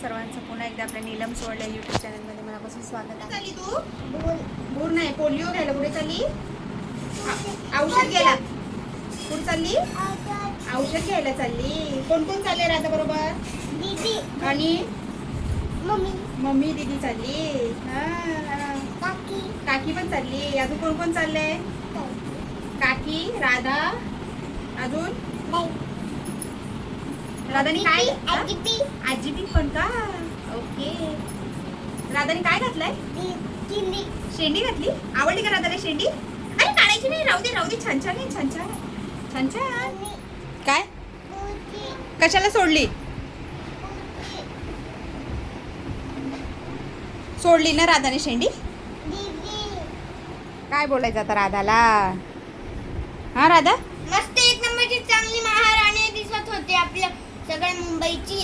सर्वांचं पुन्हा एकदा आपल्या नीलम सोडल्या यूट्यूब चॅनलमध्ये मनापासून स्वागत आहे. चालली तू दूर नाही, पोलिओ घ्यायला कुठे चालली? औषध घ्यायला कुठे चालली? औषध घ्यायला चालली. कोण कोण चालले राधा बरोबर? दीदी आणि मम्मी दीदी चालली. काकी पण चालली. अजून कोण कोण चाललंय? काकी, राधा, अजून राधाने काय? आजी पण का? ओके. राधाने काय घातलंय? शेंडी घातली. आवडली का राधाला शेंडी? अरे काढायची नाही, राहू दे. छान छान आहे, छान छान छान छान. काय कशाला सोडली? सोडली ना राधाने शेंडी. काय बोलायचं आता राधाला? हा राधा मस्त एक नंबरची चांगली महाराणी दिसत होती आपल्या सगळ्या मुंबईची.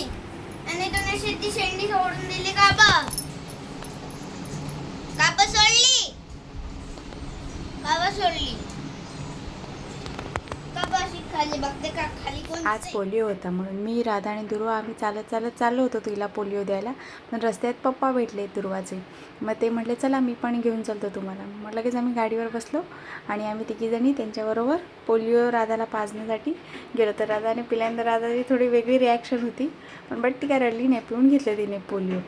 आणि तुम्ही शेती शेंडी सोडून दिली का सोडली? अशी खाली बघते का खाली कोण? आज पोलिओ होता म्हणून मी, राधा आणि दुर्वा आम्ही चालत चाललो होतो तिला पोलिओ द्यायला. पण रस्त्यात पप्पा भेटले दुर्वाचे. मग ते म्हटले चला मी पण घेऊन चालतो तुम्हाला. मग लगेच आम्ही गाडीवर बसलो आणि आम्ही तिघीजणी त्यांच्याबरोबर पोलिओ राधाला पाजण्यासाठी गेलो. तर राधाने पिल्यांदा राधाची थोडी वेगळी रिॲक्शन होती, पण बट ती काय रडली नाही, पिऊन घेतलं तिने पोलिओ.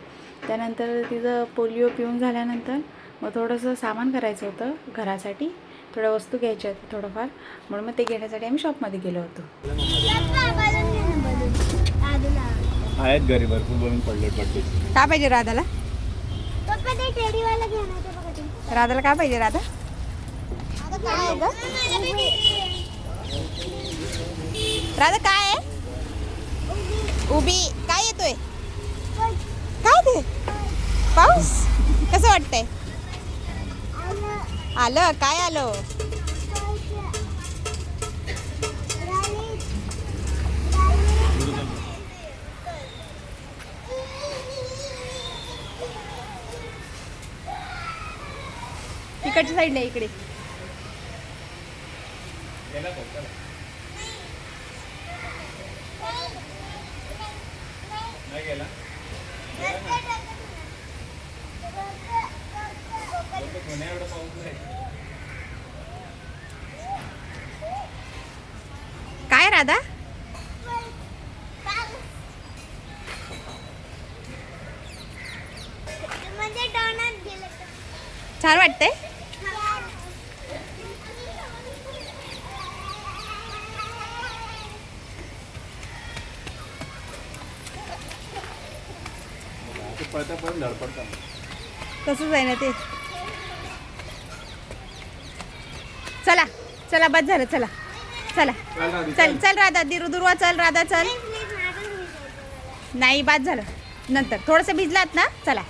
त्यानंतर तिचं पोलिओ पिऊन झाल्यानंतर मग थोडंसं सामान करायचं होतं घरासाठी, थोड्या वस्तू घ्यायच्या होत्या थोडंफार, म्हणून मग ते घेण्यासाठी आम्ही शॉपमध्ये गेलो होतो. आहेत घरी भरपूर बलून पडले बड्डे. काय पाहिजे राधाला? राधाला काय पाहिजे? राधा राधा काय आहे? उभी काय येतोय? काय ते? पाऊस कसं वाटतंय? आलं काय आलं? इकडच्या साईडला इकडे. काय राधा? छान वाटतंय. तसंच आहे ना ते. चला चला बस झालं. चला चल राधा दुर्वा चल. राधा चल. नाही बाद झालं, नंतर थोडंसं भिजलात ना. चला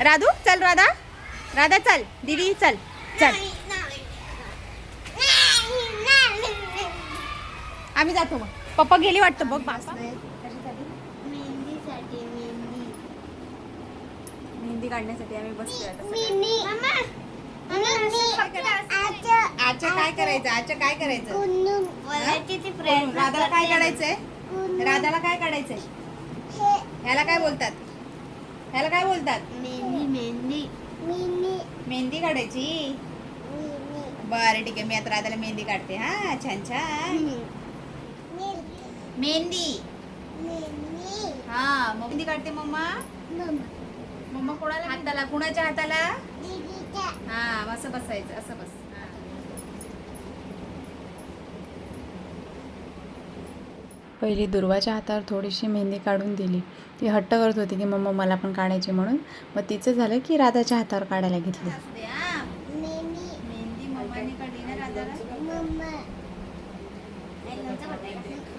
राधू चल. राधा चल. दीदी चल. आम्ही जातो मग. पप्पा गेली वाटतं बघ. मेहंदी काढण्यासाठी आम्ही बसतोय आता. आजच्या काय करायचं? राधाला काय काढायचंय? राधाला काय काढायचंय? ह्याला काय बोलतात? मेहंदी काढायची. बरं ठीक आहे, मी आता राधाला मेहंदी काढते. हा छान मेहंदी. हा मेहंदी काढते मम्मा. कोणाला हाताला? कुणाच्या हाताला? हा असं बसायचं. असं बस. पहिली दुर्वाच्या हातावर थोडीशी मेहंदी काढून दिली. ती हट्ट करत होती की मम्मा मला पण काढायची म्हणून. मग तिचं झालं की राधाच्या हातावर काढायला घेतली. मेहंदी मम्माने काढली ना राधाला.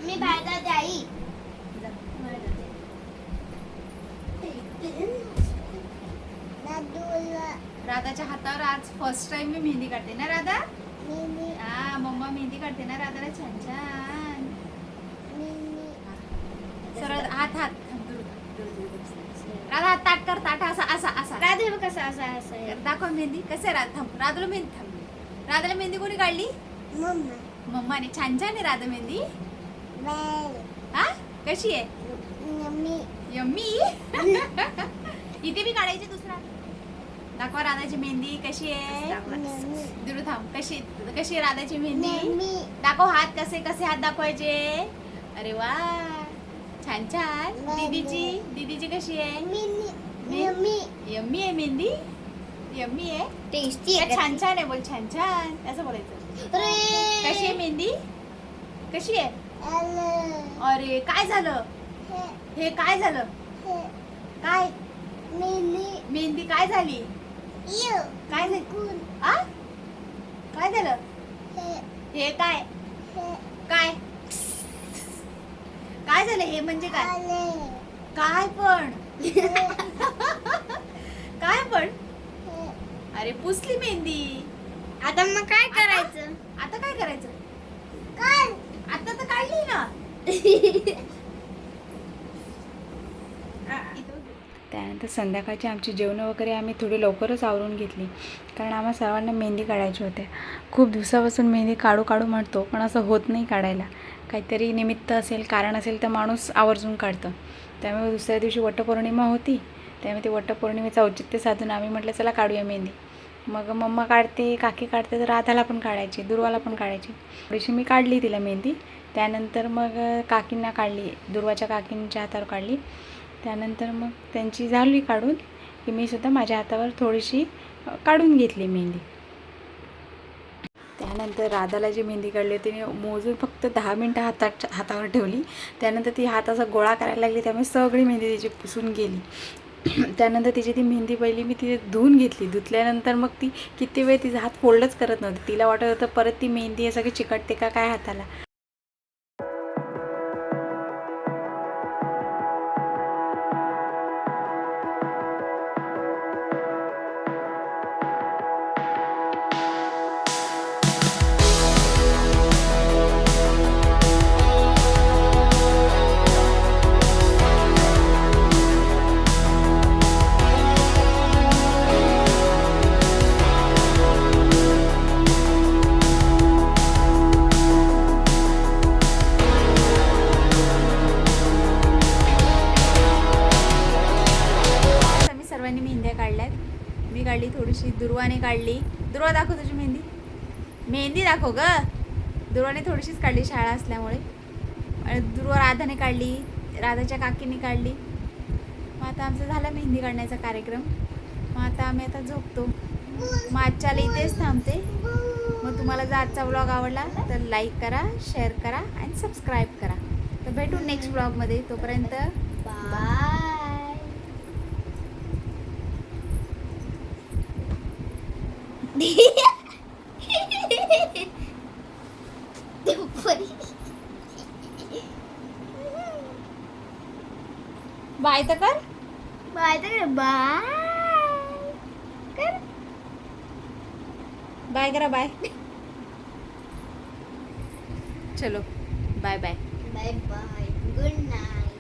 मी बाहेर जाई. राधाच्या हातावर आज फर्स्ट टाइम मी मेहंदी काढते ना राधा. हा मम्मा मेहंदी काढते ना राधाला. छान सरळ हात. राधा हात ताट कर. ताट असा. राधे कसा असा दाखव मेहंदी. कसं राधाला मेहंदी. राधाला मेहंदी कोणी काढली? मम्मा. मम्माने. छान छान आहे राधा मेहंदी. वेल. हा कशी आहे? यम्मी. यम्मी. इथे बी काढायची दुसरा. दाखवा राधाची मेहंदी कशी आहे. दुरू थांब. कशी कशी आहे राधाची मेहंदी? यम्मी. दाखव हात कसे कसे हात दाखवायचे. अरे वा छान छान. दीदीची कशी आहे? यम्मी. यम्मी आहे मेहंदी. यम्मी आहे. टेस्टी काय छान छान आहे बोल. छान छान असं बोलायचं. कशी आहे मेहंदी? कशी आहे? अरे काय झालं? हे काय झालं? काय मेहंदी काय झाली? काय झाली? आ? काय झालं? हे काय काय काय झालं? हे म्हणजे काय? काय पण काय पण? अरे पुसली मेहंदी. आता मग काय करायचं? आता काय करायचं? आता तर काढली ना. त्यानंतर संध्याकाळची आमची जेवणं वगैरे आम्ही थोडी लवकरच आवरून घेतली, कारण आम्हा सर्वांना मेहंदी काढायची होत्या. खूप दिवसापासून मेहंदी काढू काढू म्हणतो, पण असं होत नाही काढायला. काहीतरी निमित्त असेल, कारण असेल तर माणूस आवर्जून काढतं. त्यामुळे दुसऱ्या दिवशी वटपौर्णिमा होती. त्यामुळे ते वटपौर्णिमेचं औचित्य साधून आम्ही म्हटलं चला काढूया मेहंदी. मग मम्मा काढते, काकी काढते, तर राधाला पण काढायची, दुर्वाला पण काढायची. थोडीशी मी काढली तिला मेहंदी. त्यानंतर मग काकींना काढली, दुर्वाच्या काकींच्या हातावर काढली. त्यानंतर मग त्यांची झाली काढून की मी सुद्धा माझ्या हातावर थोडीशी काढून घेतली मेहंदी. त्यानंतर राधाला जी मेहंदी काढली होती मी मोजून फक्त 10 मिनटं हातावर ठेवली. त्यानंतर ती हात असा गोळा करायला लागली, त्यामुळे सगळी मेहंदी तिची पुसून गेली. त्यानंतर तिची ती मेहंदी पहिली मी तिथे धुवून घेतली. धुतल्यानंतर मग ती किती वेळ तिचा हात फोल्डच करत नव्हती. तिला वाटत होतं परत ती मेहंदी हे सगळी चिकटते का काय हाताला. सर्वांनी मेहंद्या काढल्यात. मी काढली थोडीशी, दुर्वाने काढली. दुर्वा दाखव तुझी मेहंदी. मेहंदी दाखव ग. दुर्वाने थोडीशीच काढली शाळा असल्यामुळे. दुर्वा राधाने काढली, राधाच्या काकीने काढली. मग आता आमचं झाला मेहंदी काढण्याचा कार्यक्रम. मग आता आम्ही झोपतो. मग आजच्याला इथेच थांबते. मग तुम्हाला जर आजचा व्लॉग आवडला तर लाईक करा, शेअर करा आणि सबस्क्राईब करा. तर भेटू नेक्स्ट व्लॉगमध्ये. तोपर्यंत बाय. बाय तर कर. बाय कर. बाय करा. बाय. चलो bye bye. Bye bye. Good night.